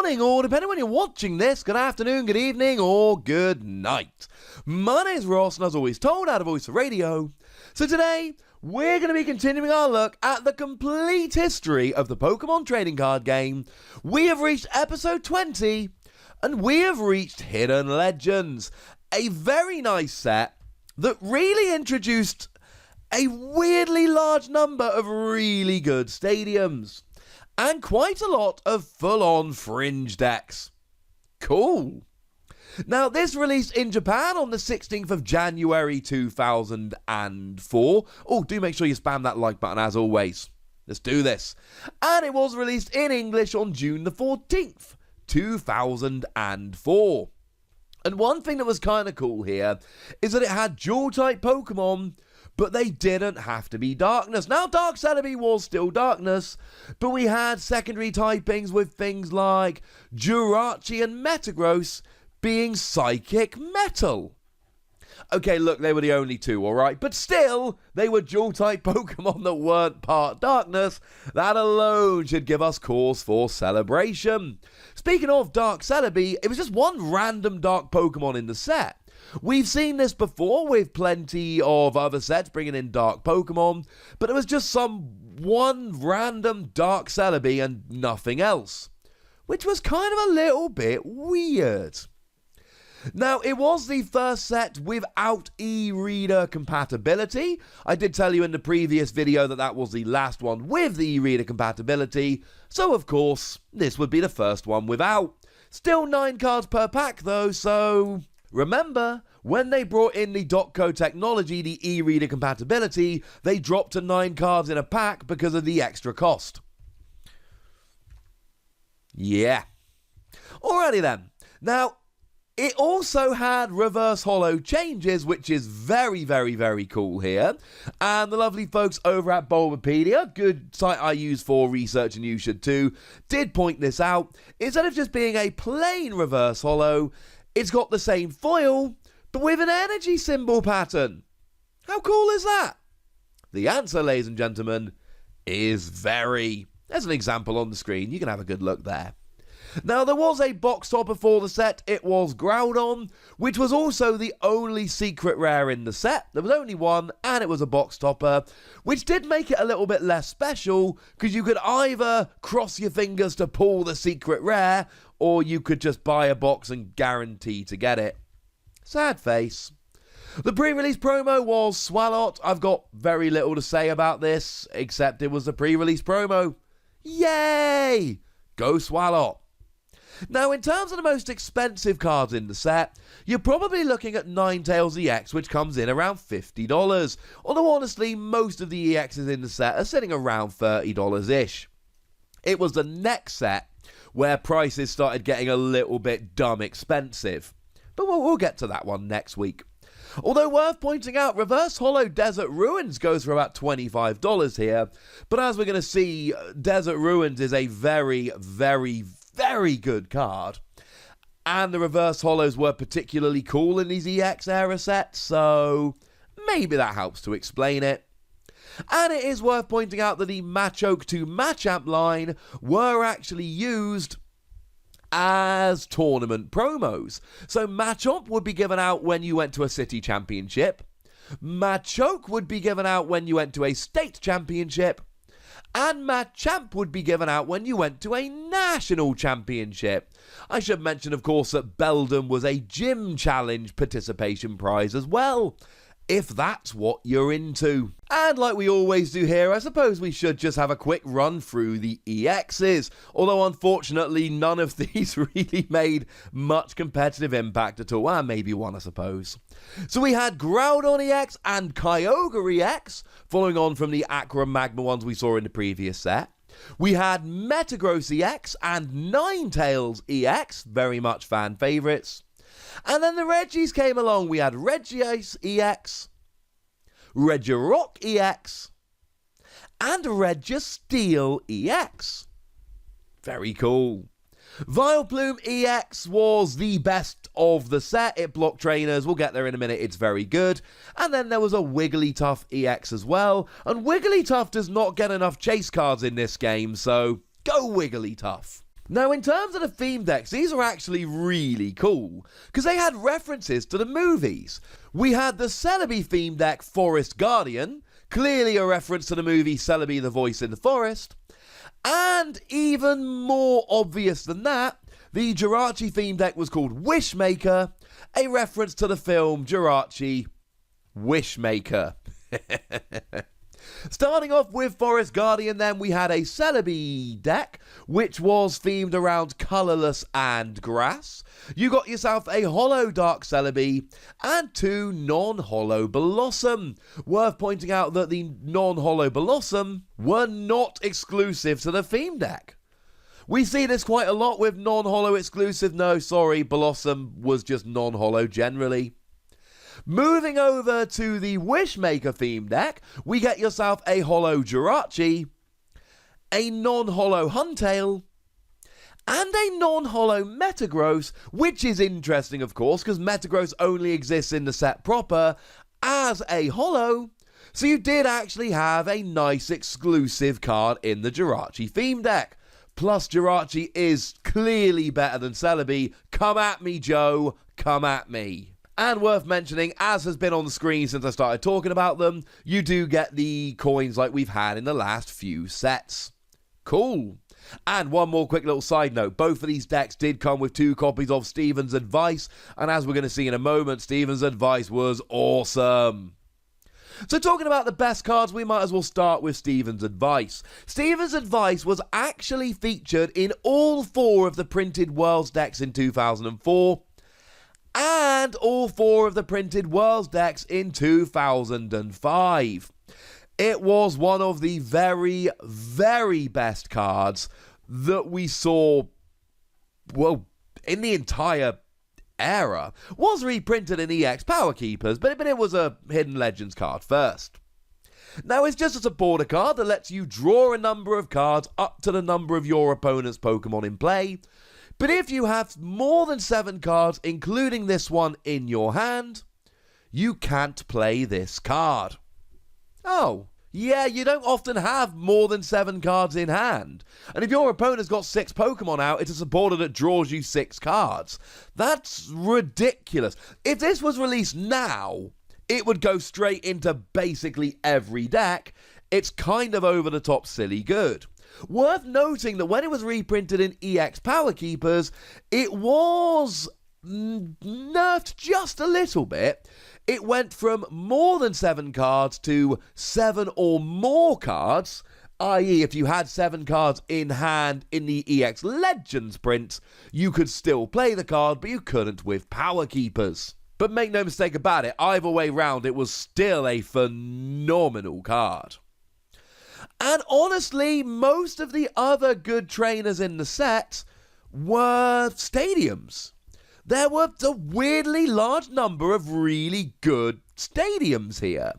morning, or depending when you're watching this, good afternoon, good evening, or good night. My name's Ross, and as always told, out of Voice of Radio. So today, we're going to be continuing our look at the complete history of the Pokemon trading card game. We have reached episode 20, and we have reached Hidden Legends, a very nice set that really introduced a weirdly large number of really good stadiums. And quite a lot of full-on Fringe decks. Cool. Now, this released in Japan on the 16th of January 2004. Oh, do make sure you spam that like button as always. Let's do this. And it was released in English on June the 14th, 2004. And one thing that was kind of cool here is that it had dual-type Pokemon, but they didn't have to be Darkness. Now, Dark Celebi was still Darkness, but we had secondary typings with things like Jirachi and Metagross being Psychic Metal. Okay, look, they were the only two, alright? But still, they were dual-type Pokemon that weren't part Darkness. That alone should give us cause for celebration. Speaking of Dark Celebi, it was just one random Dark Pokemon in the set. We've seen this before with plenty of other sets bringing in Dark Pokemon, but it was just one random Dark Celebi and nothing else, which was kind of a little bit weird. Now, it was the first set without e-reader compatibility. I did tell you in the previous video that that was the last one with the e-reader compatibility, so of course, this would be the first one without. Still 9 cards per pack though, so remember, when they brought in the .co technology, the e-reader compatibility, they dropped to 9 cards in a pack because of the extra cost. Yeah. Alrighty then. Now, it also had reverse holo changes, which is very, very, very cool here. And the lovely folks over at Bulbapedia, good site I use for research and you should too, did point this out. Instead of just being a plain reverse holo, it's got the same foil, but with an energy symbol pattern. How cool is that? The answer, ladies and gentlemen, is very. There's an example on the screen. You can have a good look there. Now, there was a box topper for the set. It was Groudon, which was also the only secret rare in the set. There was only one, and it was a box topper, which did make it a little bit less special, because you could either cross your fingers to pull the secret rare, or you could just buy a box and guarantee to get it. Sad face. The pre-release promo was Swalot. I've got very little to say about this, except it was a pre-release promo. Yay! Go Swalot. Now, in terms of the most expensive cards in the set, you're probably looking at Ninetales EX, which comes in around $50. Although, honestly, most of the EXs in the set are sitting around $30-ish. It was the next set where prices started getting a little bit dumb expensive. But we'll get to that one next week. Although worth pointing out, Reverse Holo Desert Ruins goes for about $25 here. But as we're going to see, Desert Ruins is a very, very, very good card. And the Reverse Holos were particularly cool in these EX era sets, so maybe that helps to explain it. And it is worth pointing out that the Machoke to Machamp line were actually used as tournament promos. So Machamp would be given out when you went to a city championship. Machoke would be given out when you went to a state championship. And Machamp would be given out when you went to a national championship. I should mention, of course, that Beldum was a gym challenge participation prize as well, if that's what you're into. And like we always do here, I suppose we should just have a quick run through the EXs, although unfortunately none of these really made much competitive impact at all, and maybe one I suppose. So we had Groudon EX and Kyogre EX, following on from the Aqua Magma ones we saw in the previous set. We had Metagross EX and Ninetales EX, very much fan favourites. And then the Regis came along. We had Regice EX, Regirock EX, and Registeel EX. Very cool. Vileplume EX was the best of the set. It blocked trainers. We'll get there in a minute. It's very good. And then there was a Wigglytuff EX as well. And Wigglytuff does not get enough chase cards in this game, so go Wigglytuff. Now, in terms of the theme decks, these are actually really cool, because they had references to the movies. We had the Celebi theme deck, Forest Guardian, clearly a reference to the movie Celebi the Voice in the Forest. And even more obvious than that, the Jirachi theme deck was called Wishmaker, a reference to the film Jirachi Wishmaker. Starting off with Forest Guardian, then we had a Celebi deck, which was themed around colourless and grass. You got yourself a Holo Dark Celebi and 2 non-Holo Blossom. Worth pointing out that the non-Holo Blossom were not exclusive to the theme deck. We see this quite a lot with non-Holo exclusive. No, sorry, Blossom was just non-Holo generally. Moving over to the Wishmaker theme deck, we get yourself a Holo Jirachi, a non-Holo Huntail, and a non-Holo Metagross, which is interesting, of course, because Metagross only exists in the set proper as a Holo, so you did actually have a nice exclusive card in the Jirachi theme deck. Plus, Jirachi is clearly better than Celebi. Come at me, Joe. Come at me. And worth mentioning, as has been on the screen since I started talking about them, you do get the coins like we've had in the last few sets. Cool. And one more quick little side note. Both of these decks did come with 2 copies of Steven's Advice. And as we're going to see in a moment, Steven's Advice was awesome. So talking about the best cards, we might as well start with Steven's Advice. Steven's Advice was actually featured in all 4 of the printed Worlds decks in 2004. And all 4 of the printed Worlds decks in 2005. It was one of the very, very best cards that we saw, well, in the entire era. Was reprinted in EX Power Keepers, but it was a Hidden Legends card first. Now, it's just a supporter card that lets you draw a number of cards up to the number of your opponent's Pokemon in play. But if you have more than 7 cards, including this one, in your hand, you can't play this card. Oh, yeah, you don't often have more than 7 cards in hand. And if your opponent's got 6 Pokemon out, it's a supporter that draws you 6 cards. That's ridiculous. If this was released now, it would go straight into basically every deck. It's kind of over the top silly good. Worth noting that when it was reprinted in EX Power Keepers, it was nerfed just a little bit. It went from more than 7 cards to 7 or more cards, i.e. if you had 7 cards in hand in the EX Legends print, you could still play the card, but you couldn't with Power Keepers. But make no mistake about it, either way round, it was still a phenomenal card. And honestly, most of the other good trainers in the set were stadiums. There were a weirdly large number of really good stadiums here.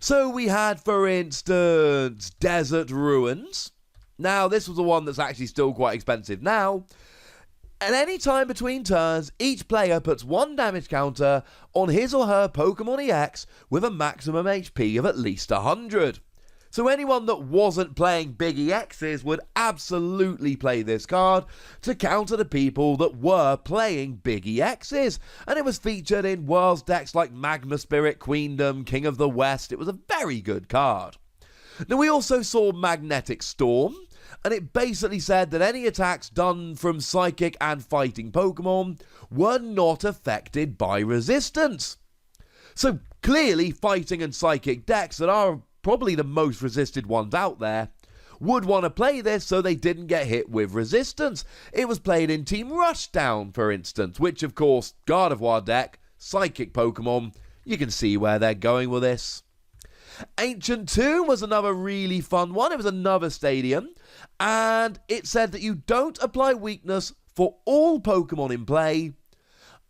So we had, for instance, Desert Ruins. Now, this was the one that's actually still quite expensive now. At any time between turns, each player puts 1 damage counter on his or her Pokemon EX with a maximum HP of at least 100. So anyone that wasn't playing big EXs would absolutely play this card to counter the people that were playing big EXs. And it was featured in Worlds decks like Magma Spirit, Queendom, King of the West. It was a very good card. Now we also saw Magnetic Storm, and it basically said that any attacks done from Psychic and Fighting Pokemon were not affected by resistance. So clearly Fighting and Psychic decks that are probably the most resisted ones out there would want to play this so they didn't get hit with resistance. It was played in Team Rushdown, for instance, which of course, Gardevoir deck, Psychic Pokemon, you can see where they're going with this. Ancient Tomb was another really fun one. It was another stadium, and it said that you don't apply weakness for all Pokemon in play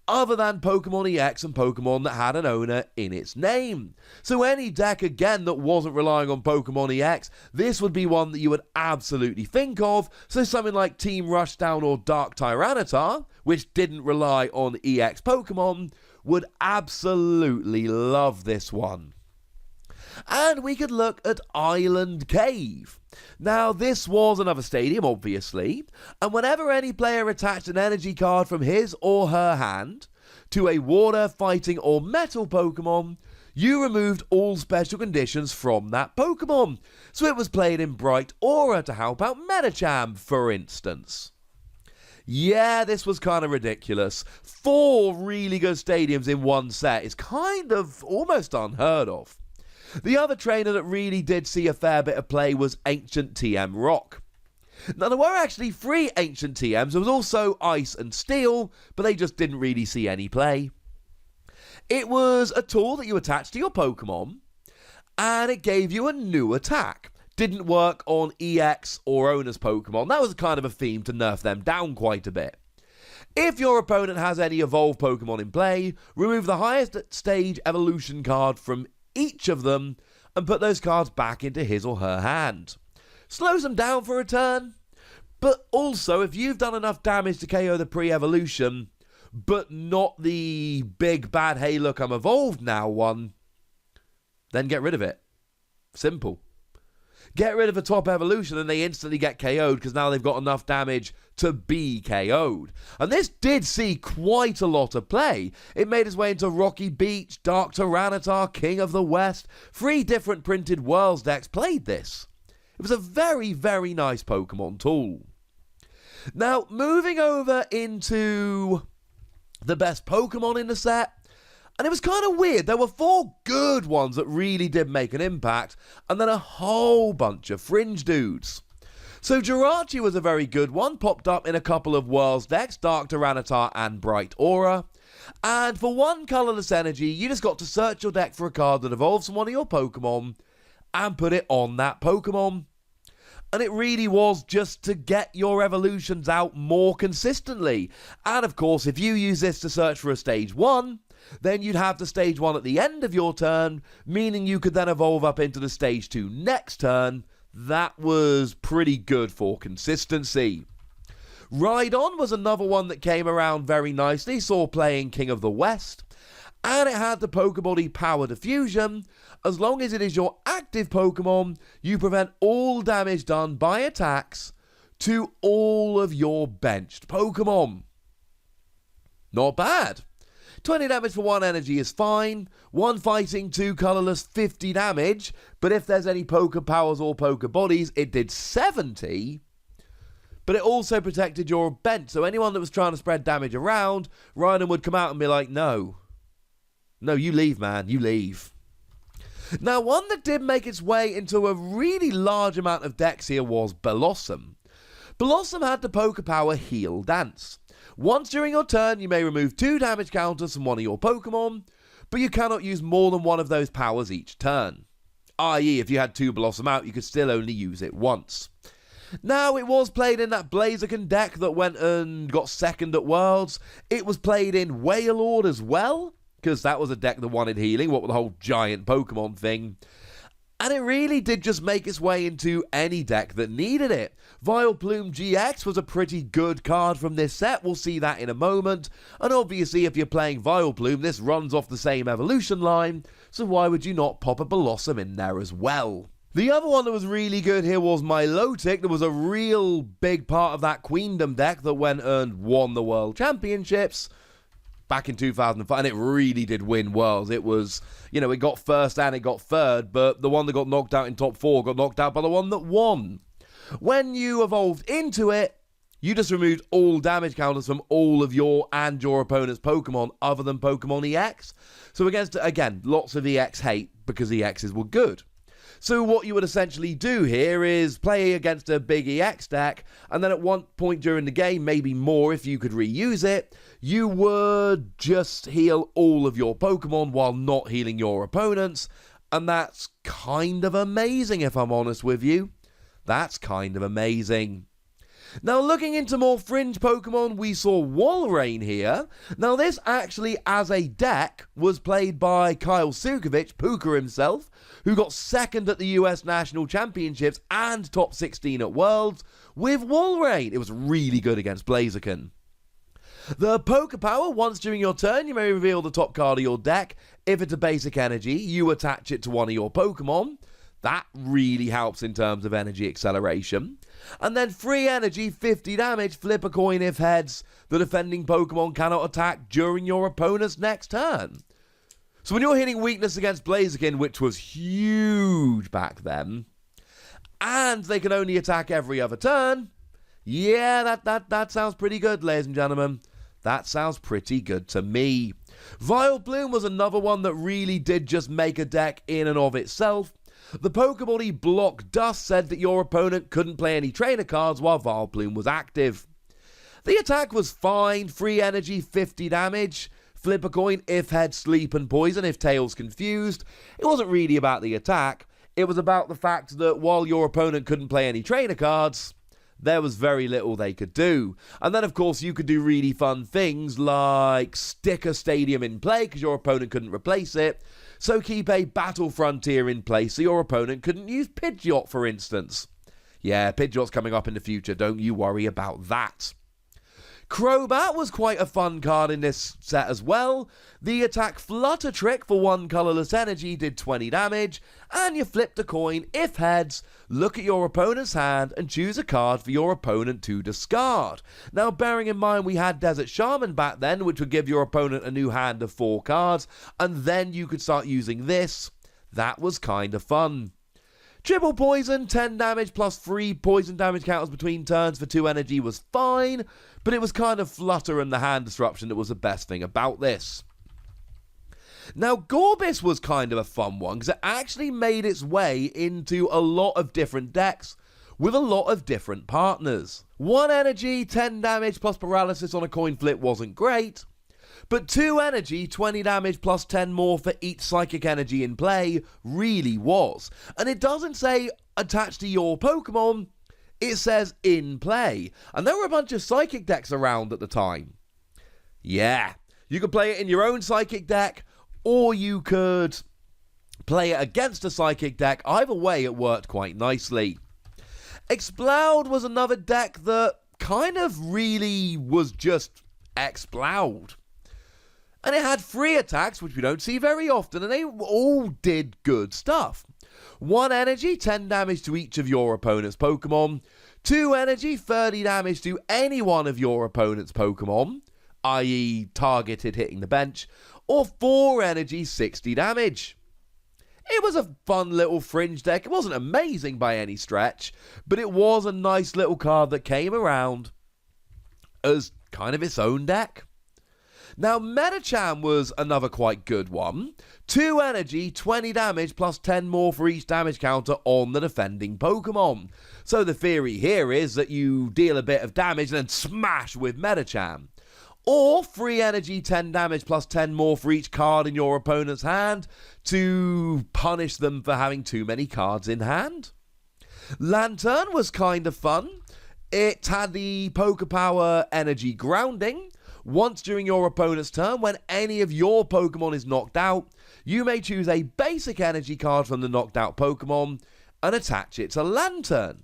other than Pokemon EX and Pokemon that had an owner in its name. So any deck, again, that wasn't relying on Pokemon EX, this would be one that you would absolutely think of. So something like Team Rushdown or Dark Tyranitar, which didn't rely on EX Pokemon, would absolutely love this one. And we could look at Island Cave. Now, this was another stadium, obviously, and whenever any player attached an energy card from his or her hand to a water, fighting, or metal Pokemon, you removed all special conditions from that Pokemon. So it was played in Bright Aura to help out Medicham, for instance. Yeah, this was kind of ridiculous. 4 really good stadiums in one set is kind of almost unheard of. The other trainer that really did see a fair bit of play was Ancient TM Rock. Now, there were actually 3 Ancient TMs. There was also Ice and Steel, but they just didn't really see any play. It was a tool that you attached to your Pokemon, and it gave you a new attack. Didn't work on EX or Owner's Pokemon. That was kind of a theme to nerf them down quite a bit. If your opponent has any evolved Pokemon in play, remove the highest stage evolution card from each of them and put those cards back into his or her hand. Slows them down for a turn, but also if you've done enough damage to KO the pre-evolution, but not the big bad hey look I'm evolved now one, then get rid of it. Simple. Get rid of a top evolution and they instantly get KO'd because now they've got enough damage to be KO'd. And this did see quite a lot of play. It made its way into Rocky Beach, Dark Tyranitar, King of the West. 3 different printed Worlds decks played this. It was a very, very nice Pokemon tool. Now, moving over into the best Pokemon in the set. And it was kind of weird. There were 4 good ones that really did make an impact, and then a whole bunch of fringe dudes. So Jirachi was a very good one, popped up in a couple of Worlds decks, Dark Tyranitar and Bright Aura. And for 1 colourless energy, you just got to search your deck for a card that evolves from one of your Pokemon and put it on that Pokemon. And it really was just to get your evolutions out more consistently. And of course, if you use this to search for a stage 1, then you'd have the stage 1 at the end of your turn, meaning you could then evolve up into the stage 2 next turn. That was pretty good for consistency. Rhydon was another one that came around very nicely, saw playing King of the West, and it had the Pokebody Power Diffusion. As long as it is your active Pokemon, you prevent all damage done by attacks to all of your benched Pokemon. Not bad. 20 damage for 1 energy is fine. 1 fighting, 2 colourless, 50 damage. But if there's any Poke Powers or Poke Bodies, it did 70. But it also protected your bench. So anyone that was trying to spread damage around, Rhydon would come out and be like, no. No, you leave, man. You leave. Now, one that did make its way into a really large amount of decks here was Blossom. Blossom had the Poke Power Heal Dance. Once during your turn, you may remove 2 damage counters from one of your Pokemon, but you cannot use more than 1 of those powers each turn. I.e., if you had 2 Blossom out, you could still only use it once. Now, it was played in that Blaziken deck that went and got second at Worlds. It was played in Wailord as well, because that was a deck that wanted healing, what with the whole giant Pokemon thing. And it really did just make its way into any deck that needed it. Vileplume GX was a pretty good card from this set, we'll see that in a moment. And obviously if you're playing Vileplume, this runs off the same evolution line, so why would you not pop a Blossom in there as well? The other one that was really good here was Milotic. There was a real big part of that Queendom deck that went and won the World Championships back in 2005, and it really did win Worlds. It was, it got first and it got third, but the one that got knocked out in top 4 got knocked out by the one that won. When you evolved into it, you just removed all damage counters from all of your and your opponent's Pokemon other than Pokemon EX. So against, again, lots of EX hate because EXs were good. So what you would essentially do here is play against a big EX deck, and then at one point during the game, maybe more if you could reuse it, you would just heal all of your Pokemon while not healing your opponents, and that's kind of amazing if I'm honest with you. That's kind of amazing. Now, looking into more fringe Pokemon, we saw Walrein here. Now, this actually, as a deck, was played by Kyle Sukovich, Puka himself, who got second at the US National Championships and top 16 at Worlds with Walrein. It was really good against Blaziken. The Poker Power, once during your turn, you may reveal the top card of your deck. If it's a basic energy, you attach it to one of your Pokemon. That really helps in terms of energy acceleration. And then free energy, 50 damage, flip a coin if heads. The defending Pokemon cannot attack during your opponent's next turn. So when you're hitting weakness against Blaziken, which was huge back then, and they can only attack every other turn, yeah, that sounds pretty good, ladies and gentlemen. That sounds pretty good to me. Vileplume was another one that really did just make a deck in and of itself. The Pokeball Block Dust said that your opponent couldn't play any trainer cards while Vileplume was active. The attack was fine, free energy, 50 damage, flip a coin if head, sleep and poison if tails confused. It wasn't really about the attack, it was about the fact that while your opponent couldn't play any trainer cards, there was very little they could do. And then of course you could do really fun things like stick a stadium in play because your opponent couldn't replace it. So keep a Battle Frontier in place so your opponent couldn't use Pidgeot, for instance. Yeah, Pidgeot's coming up in the future, don't you worry about that. Crobat was quite a fun card in this set as well. The attack Flutter Trick for 1 colourless energy did 20 damage, and you flipped a coin if heads, look at your opponent's hand and choose a card for your opponent to discard. Now bearing in mind we had Desert Shaman back then, which would give your opponent a new hand of 4 cards, and then you could start using this. That was kind of fun. Triple Poison, 10 damage plus 3 poison damage counters between turns for 2 energy was fine, but it was kind of Flutter and the hand disruption that was the best thing about this. Now Gorbis was kind of a fun one because it actually made its way into a lot of different decks with a lot of different partners. 1 energy, 10 damage plus paralysis on a coin flip wasn't great, but 2 energy, 20 damage plus 10 more for each psychic energy in play really was. And it doesn't say attached to your Pokemon, it says in play. And there were a bunch of psychic decks around at the time. Yeah, you could play it in your own psychic deck, or you could play it against a psychic deck. Either way, it worked quite nicely. Exploud was another deck that kind of really was just Exploud. And it had 3 attacks, which we don't see very often, and they all did good stuff. 1 energy, 10 damage to each of your opponent's Pokemon. 2 energy, 30 damage to any one of your opponent's Pokemon, i.e. targeted hitting the bench. Or 4 energy, 60 damage. It was a fun little Fringe deck. It wasn't amazing by any stretch, but it was a nice little card that came around as kind of its own deck. Now, Metachan was another quite good one. 2 energy, 20 damage, plus 10 more for each damage counter on the defending Pokemon. So the theory here is that you deal a bit of damage and then smash with Metachan. Or 3 energy, 10 damage, plus 10 more for each card in your opponent's hand to punish them for having too many cards in hand. Lantern was kind of fun. It had the Poker Power Energy Grounding. Once during your opponent's turn, when any of your Pokemon is knocked out, you may choose a basic energy card from the knocked out Pokemon and attach it to Lantern.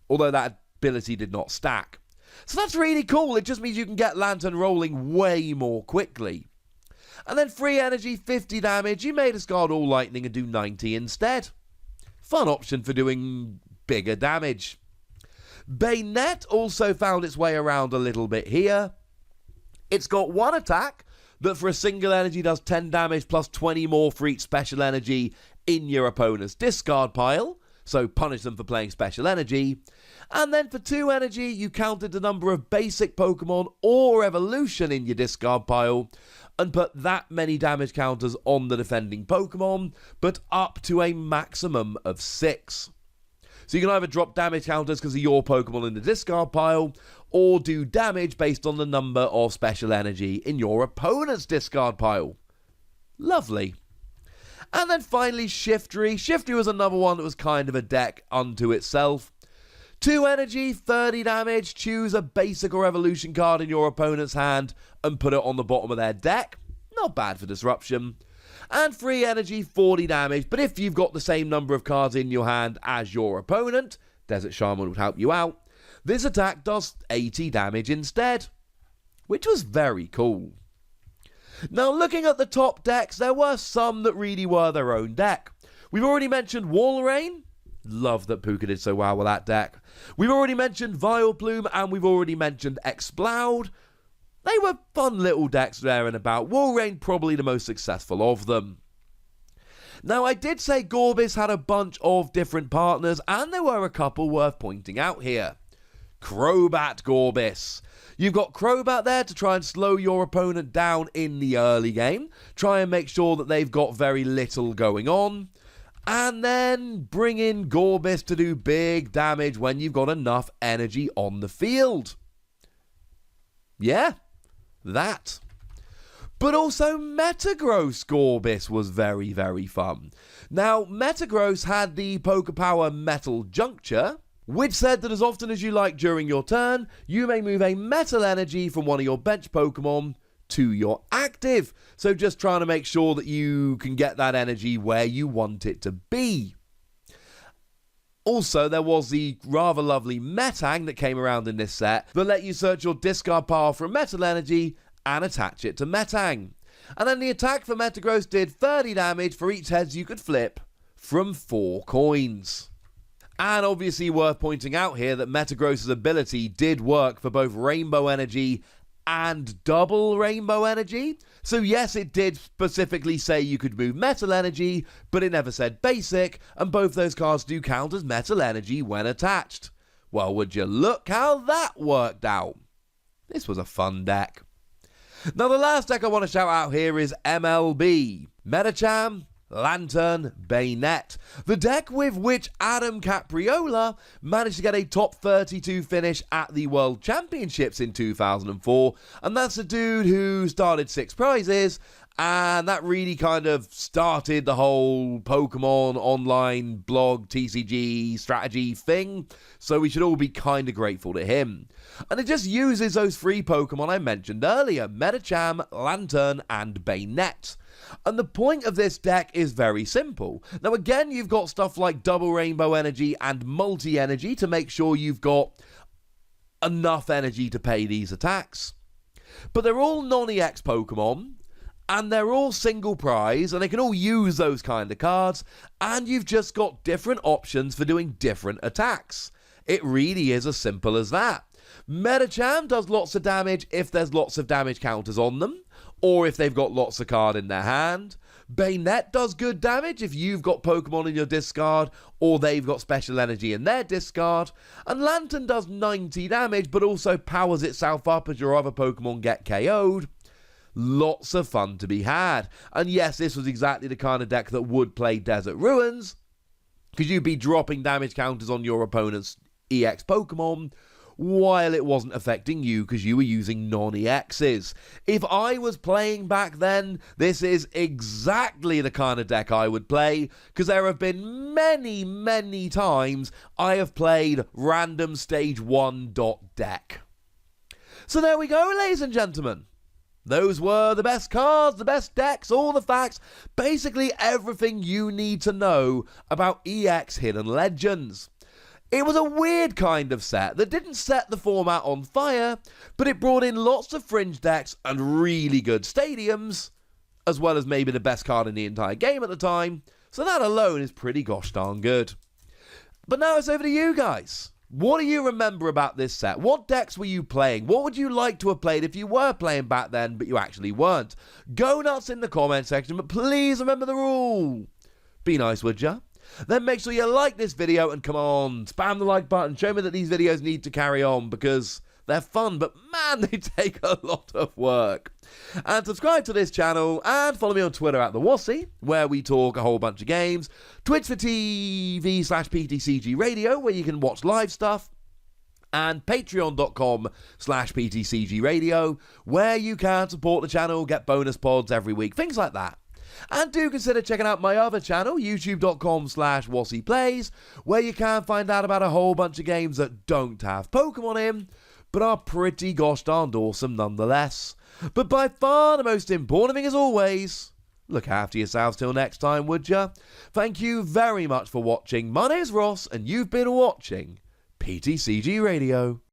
Although that ability did not stack. So that's really cool. It just means you can get Lantern rolling way more quickly. And then free energy, 50 damage. You may discard all lightning and do 90 instead. Fun option for doing bigger damage. Bayonet also found its way around a little bit here. It's got 1 attack that for a single energy does 10 damage plus 20 more for each special energy in your opponent's discard pile. So punish them for playing special energy. And then for 2 energy, you counted the number of basic Pokemon or evolution in your discard pile and put that many damage counters on the defending Pokemon, but up to a maximum of 6. So you can either drop damage counters because of your Pokemon in the discard pile, or do damage based on the number of special energy in your opponent's discard pile. Lovely. And then finally Shiftry. Shiftry was another one that was kind of a deck unto itself. 2 energy, 30 damage, choose a basic or evolution card in your opponent's hand and put it on the bottom of their deck. Not bad for disruption. And 3 energy, 40 damage, but if you've got the same number of cards in your hand as your opponent, Desert Shaman would help you out, this attack does 80 damage instead. which was very cool. Now, looking at the top decks, there were some that really were their own deck. We've already mentioned Walrein. Love that Puka did so well with that deck. We've already mentioned Vileplume, and we've already mentioned Exploud. They were fun little decks there and about. Walrein probably the most successful of them. Now, I did say Gorbis had a bunch of different partners, and there were a couple worth pointing out here. Crobat Gorbis. You've got Crobat there to try and slow your opponent down in the early game. Try and make sure that they've got very little going on. And then bring in Gorbis to do big damage when you've got enough energy on the field. Yeah, that. But also Metagross Gorbis was very, very fun. Now, Metagross had the Pokepower Metal Juncture, which said that as often as you like during your turn, you may move a Metal Energy from one of your bench Pokemon to your active. So just trying to make sure that you can get that energy where you want it to be. Also, there was the rather lovely Metang that came around in this set that let you search your discard pile for a Metal Energy and attach it to Metang. And then the attack for Metagross did 30 damage for each heads you could flip from 4 coins. And obviously worth pointing out here that Metagross's ability did work for both Rainbow Energy and Double Rainbow Energy. So yes, it did specifically say you could move Metal Energy, but it never said Basic, and both those cards do count as Metal Energy when attached. Well, would you look how that worked out? This was a fun deck. Now, the last deck I want to shout out here is MLB. Medicham, Lantern, Bayonet. The deck with which Adam Capriola managed to get a top 32 finish at the World Championships in 2004. And that's a dude who started 6 prizes. And that really kind of started the whole Pokemon online blog TCG strategy thing. So we should all be kind of grateful to him. And it just uses those 3 Pokemon I mentioned earlier. Medicham, Lantern, and Bayonet. And the point of this deck is very simple. Now again, you've got stuff like Double Rainbow Energy and Multi-Energy to make sure you've got enough energy to pay these attacks. But they're all non-EX Pokemon. And they're all single prize, and they can all use those kind of cards, and you've just got different options for doing different attacks. It really is as simple as that. Medicham does lots of damage if there's lots of damage counters on them, or if they've got lots of card in their hand. Bayonet does good damage if you've got Pokemon in your discard, or they've got special energy in their discard. And Lantern does 90 damage, but also powers itself up as your other Pokemon get KO'd. Lots of fun to be had. And yes, this was exactly the kind of deck that would play Desert Ruins, because you'd be dropping damage counters on your opponent's EX Pokemon while it wasn't affecting you because you were using non-EXs. If I was playing back then, this is exactly the kind of deck I would play, because there have been many, many times I have played random stage 1 deck. So there we go, ladies and gentlemen. Those were the best cards, the best decks, all the facts, basically everything you need to know about EX Hidden Legends. It was a weird kind of set that didn't set the format on fire, but it brought in lots of Fringe decks and really good stadiums, as well as maybe the best card in the entire game at the time, so that alone is pretty gosh darn good. But now it's over to you guys. What do you remember about this set? What decks were you playing? What would you like to have played if you were playing back then, but you actually weren't? Go nuts in the comment section, but please remember the rule. Be nice, would ya? Then make sure you like this video and come on, spam the like button. Show me that these videos need to carry on because they're fun, but man, they take a lot of work. And subscribe to this channel and follow me on Twitter at @TheWassy, where we talk a whole bunch of games. Twitch for TV/PTCGRadio, where you can watch live stuff. And Patreon.com/PTCGRadio, where you can support the channel, get bonus pods every week, things like that. And do consider checking out my other channel, youtube.com/WassyPlays, where you can find out about a whole bunch of games that don't have Pokemon in, but are pretty gosh darned awesome nonetheless. But by far the most important thing, as always, look after yourselves till next time, would ya? Thank you very much for watching. My name's Ross, and you've been watching PTCG Radio.